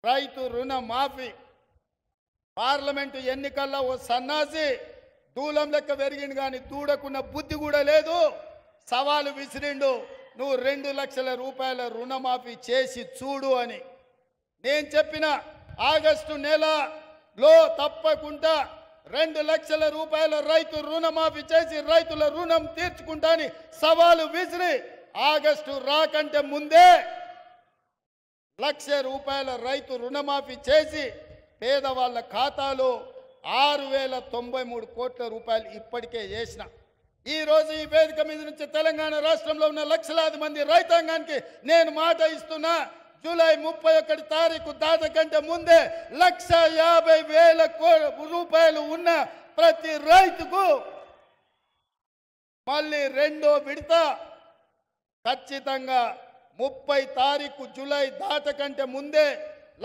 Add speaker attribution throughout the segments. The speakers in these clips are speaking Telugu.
Speaker 1: రైతు రుణ మాఫీ పార్లమెంటు ఎన్నికల్లో ఓ సన్నాసి దూలం లెక్క పెరిగిండు కానీ దూడకున్న బుద్ధి కూడా లేదు. సవాలు విసిరిండు, నువ్వు 2 లక్షల రూపాయల రుణమాఫీ చేసి చూడు అని. నేను చెప్పిన ఆగస్టు నెలలో తప్పకుండా 2 లక్షల రూపాయల రైతు రుణమాఫీ చేసి రైతుల రుణం తీర్చుకుంటా అని సవాలు విసిరి ఆగస్టు రాకంటే ముందే 1 లక్ష రూపాయల రైతు రుణమాఫీ చేసి పేదవాళ్ళ ఖాతాలో 6,093 కోట్ల రూపాయలు ఇప్పటికే చేసిన. ఈరోజు ఈ వేదిక మీద నుంచి తెలంగాణ రాష్ట్రంలో ఉన్న లక్షలాది మంది రైతాంగానికి నేను మాట ఇస్తున్నా, జూలై 31 తారీఖు దాటకంటే ముందే 1,50,000 రూపాయలు ఉన్న ప్రతి రైతుకు మళ్ళీ రెండో విడత ఖచ్చితంగా 30 తారీఖు జూలై దాటకంటే ముందే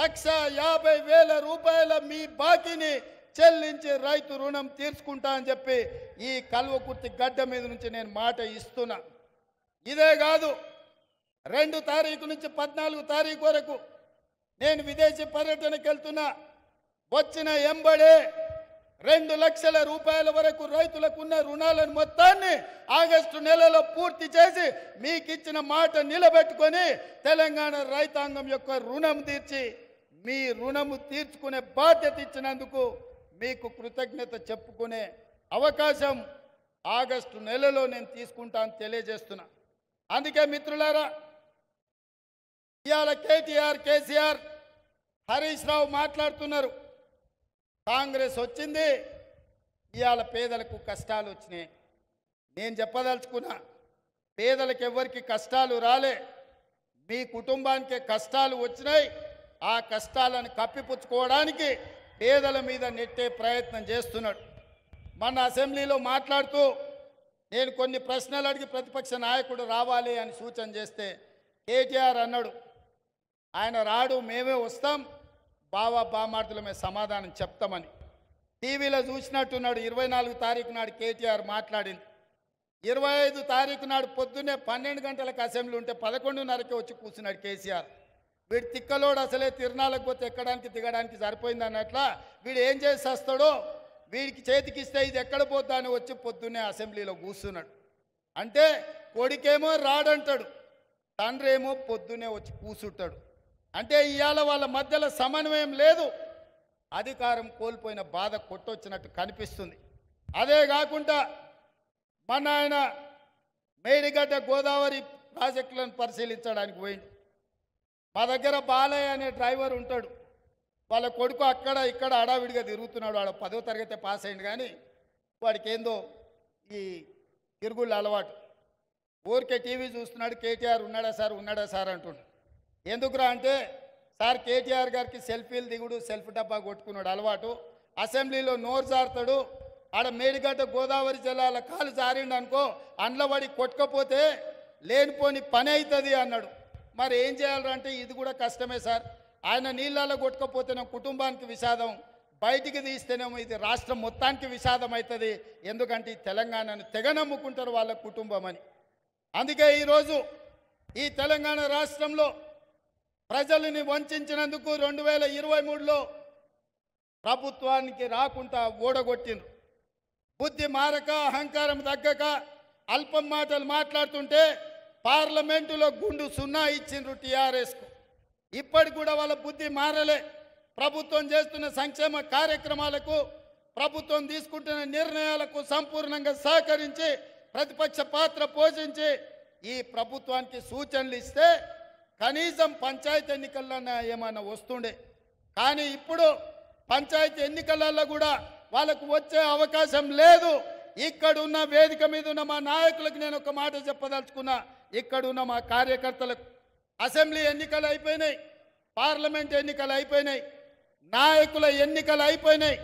Speaker 1: 1,50,000 రూపాయల మీ బాకీని చెల్లించి రైతు రుణం తీర్చుకుంటా అని చెప్పి ఈ కల్వకుర్తి గడ్డ మీద నుంచి నేను మాట ఇస్తున్నా. ఇదే కాదు, 2 తారీఖు నుంచి 14 తారీఖు వరకు నేను విదేశీ పర్యటనకు వెళ్తున్నా. వచ్చిన ఎంబడే 2 లక్షల రూపాయల వరకు రైతులకు ఉన్న రుణాలను మొత్తాన్ని ఆగస్టు నెలలో పూర్తి చేసి మీకు ఇచ్చిన మాట నిలబెట్టుకొని తెలంగాణ రైతాంగం యొక్క రుణం తీర్చి మీ రుణము తీర్చుకునే బాధ్యత ఇచ్చినందుకు మీకు కృతజ్ఞత చెప్పుకునే అవకాశం ఆగస్టు నెలలో నేను తీసుకుంటాను తెలియజేస్తున్నా. అందుకే మిత్రులారా, ఇవాళ కేటీఆర్, కేసీఆర్, హరీష్ రావు మాట్లాడుతున్నారు. కాంగ్రెస్ వచ్చింది, ఇవాళ పేదలకు కష్టాలు వచ్చినాయి. నేను చెప్పదలుచుకున్నా, పేదలకు ఎవరికి కష్టాలు రాలే, మీ కుటుంబానికే కష్టాలు వచ్చినాయి. ఆ కష్టాలను కప్పిపుచ్చుకోవడానికి పేదల మీద నెట్టే ప్రయత్నం చేస్తున్నాడు. మన అసెంబ్లీలో మాట్లాడుతూ నేను కొన్ని ప్రశ్నలు అడిగి ప్రతిపక్ష నాయకుడు రావాలి అని సూచన చేస్తే కేటీఆర్ అన్నాడు, ఆయన రాడు, మేమే వస్తాం, బావా బామార్దులమే సమాధానం చెప్తామని. టీవీలో చూసినట్టున్నాడు. 24 తారీఖు నాడు కేటీఆర్ మాట్లాడింది. 25 తారీఖు నాడు పొద్దున్నే 12 గంటలకు అసెంబ్లీ ఉంటే 11:30కి వచ్చి కూర్చున్నాడు కేసీఆర్. వీడు తిక్కలోడు, అసలే తిరణాలకు పోతే ఎక్కడానికి దిగడానికి సరిపోయింది అన్నట్ల వీడు ఏం చేసి వస్తాడో, వీడికి చేతికిస్తే ఇది ఎక్కడ పోతా అని వచ్చి పొద్దున్నే అసెంబ్లీలో కూర్చున్నాడు. అంటే కొడుకేమో రాడంటాడు, తండ్రి ఏమో పొద్దున్నే వచ్చి కూర్చుంటాడు. అంటే ఇవాళ వాళ్ళ మధ్యలో సమన్వయం లేదు. అధికారం కోల్పోయిన బాధ కొట్టొచ్చినట్టు కనిపిస్తుంది. అదే కాకుండా మన ఆయన మేడిగడ్డ గోదావరి ప్రాజెక్టులను పరిశీలించడానికి పోయిండు. మా దగ్గర బాలయ్య అనే డ్రైవర్ ఉంటాడు. వాళ్ళ కొడుకు అక్కడ ఇక్కడ అడావిడిగా తిరుగుతున్నాడు. వాడు 10వ తరగతి పాస్ అయింది కానీ వాడికి ఏందో ఈ తిరుగుళ్ళు అలవాటు. ఊరికే టీవీ చూస్తున్నాడు. కేటీఆర్ ఉన్నాడా సార్ అంటుండు. ఎందుకురా అంటే, సార్ కేటీఆర్ గారికి సెల్ఫీలు దిగుడు, సెల్ఫీ డబ్బా కొట్టుకున్నాడు అలవాటు. అసెంబ్లీలో నోరు జారుతాడు. ఆడ మేడిగడ్డ గోదావరి జిల్లాల కాలు జారిండు అనుకో, అండ్లబడి కొట్టుకపోతే లేనిపోని పని అవుతుంది అన్నాడు. మరి ఏం చేయాలంటే ఇది కూడా కష్టమే సార్. ఆయన నీళ్ళలో కొట్టుకపోతేనేమో కుటుంబానికి విషాదం, బయటికి తీస్తేనేమో ఇది రాష్ట్రం మొత్తానికి విషాదం అవుతుంది. ఎందుకంటే ఈ తెలంగాణను తెగ నమ్ముకుంటారు వాళ్ళ కుటుంబం అని. అందుకే ఈరోజు ఈ తెలంగాణ రాష్ట్రంలో ప్రజలని వంచినందుకు 2023లో ప్రభుత్వానికి రాకుండా ఓడగొట్టిండ్రు. బుద్ధి మారక, అహంకారం తగ్గక అల్పం మాటలు మాట్లాడుతుంటే పార్లమెంటులో గుండు 0 ఇచ్చిండ్రు టీఆర్ఎస్కు. ఇప్పటికి కూడా వాళ్ళ బుద్ధి మారలే. ప్రభుత్వం చేస్తున్న సంక్షేమ కార్యక్రమాలకు, ప్రభుత్వం తీసుకుంటున్న నిర్ణయాలకు సంపూర్ణంగా సహకరించి ప్రతిపక్ష పాత్ర పోషించి ఈ ప్రభుత్వానికి సూచనలు ఇస్తే కనీసం పంచాయతీ ఎన్నికల్లో ఏమైనా వస్తుండే. కానీ ఇప్పుడు పంచాయతీ ఎన్నికలలో కూడా వాళ్ళకు వచ్చే అవకాశం లేదు. ఇక్కడున్న వేదిక మీద ఉన్న మా నాయకులకు నేను ఒక మాట చెప్పదలుచుకున్నా. ఇక్కడున్న మా కార్యకర్తలకు అసెంబ్లీ ఎన్నికలు అయిపోయినాయి, పార్లమెంట్ ఎన్నికలు అయిపోయినాయి, నాయకుల ఎన్నికలు అయిపోయినాయి.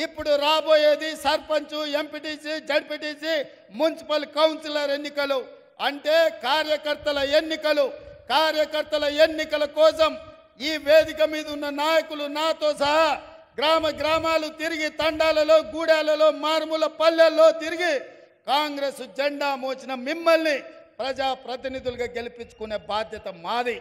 Speaker 1: ఇప్పుడు రాబోయేది sarpanch, MPTC, ZPTC, municipal councillor ఎన్నికలు. అంటే కార్యకర్తల ఎన్నికలు. కార్యకర్తల ఎన్నికల కోసం ఈ వేదిక మీద ఉన్న నాయకులు నాతో సహా గ్రామాలు తిరిగి, తండాలలో, గూడాలలో, మారుమూల పల్లెల్లో తిరిగి కాంగ్రెస్ జెండా మోచిన మిమ్మల్ని ప్రజాప్రతినిధులుగా గెలిపించుకునే బాధ్యత మాది.